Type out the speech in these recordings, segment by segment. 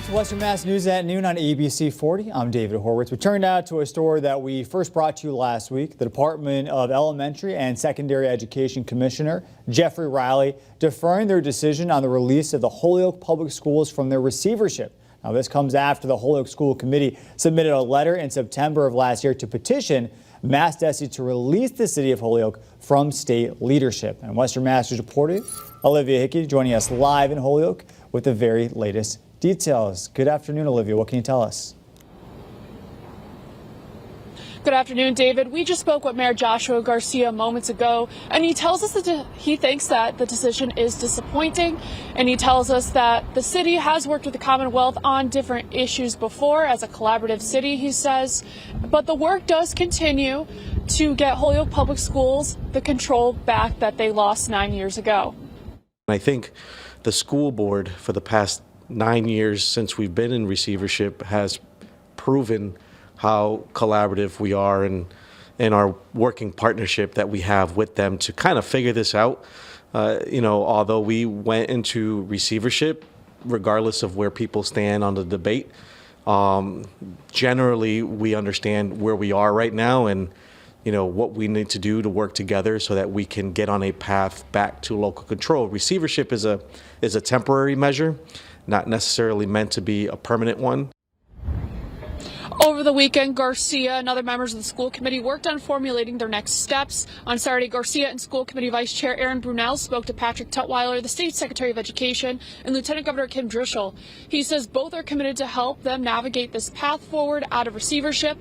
to Western Mass News at noon on ABC 40. I'm David Horwitz. We turned out to a story that we first brought to you last week. The Department of Elementary and Secondary Education Commissioner Jeffrey Riley deferring their decision on the release of the Holyoke Public Schools from their receivership. Now, this comes after the Holyoke School Committee submitted a letter in September of last year to petition Mass DESE to release the city of Holyoke from state leadership. And Western Mass News reporter Olivia Hickey joining us live in Holyoke with the very latest details. Good afternoon, Olivia. What can you tell us? Good afternoon, David. We just spoke with Mayor Joshua Garcia moments ago, and he tells us that he thinks that the decision is disappointing, and he tells us that the city has worked with the Commonwealth on different issues before as a collaborative city, he says, but the work does continue to get Holyoke Public Schools the control back that they lost 9 years ago. I think the school board for the past 9 years since we've been in receivership has proven how collaborative we are and our working partnership that we have with them to kind of figure this out. Although we went into receivership, regardless of where people stand on the debate, generally we understand where we are right now and what we need to do to work together so that we can get on a path back to local control. Receivership is a temporary measure, not necessarily meant to be a permanent one. Over the weekend, Garcia and other members of the school committee worked on formulating their next steps. On Saturday, Garcia and school committee vice chair Aaron Brunel spoke to Patrick Tutwiler, the state secretary of education, and Lieutenant Governor Kim Drischel. He says both are committed to help them navigate this path forward out of receivership.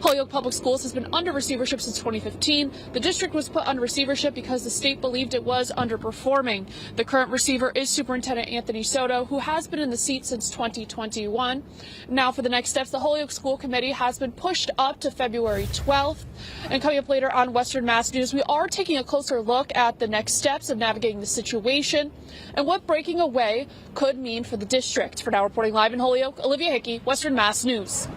Holyoke Public Schools has been under receivership since 2015. The district was put under receivership because the state believed it was underperforming. The current receiver is Superintendent Anthony Soto, who has been in the seat since 2021. Now for the next steps, the Holyoke School Committee has been pushed up to February 12th. And coming up later on Western Mass News, we are taking a closer look at the next steps of navigating the situation and what breaking away could mean for the district. For now, reporting live in Holyoke, Olivia Hickey, Western Mass News.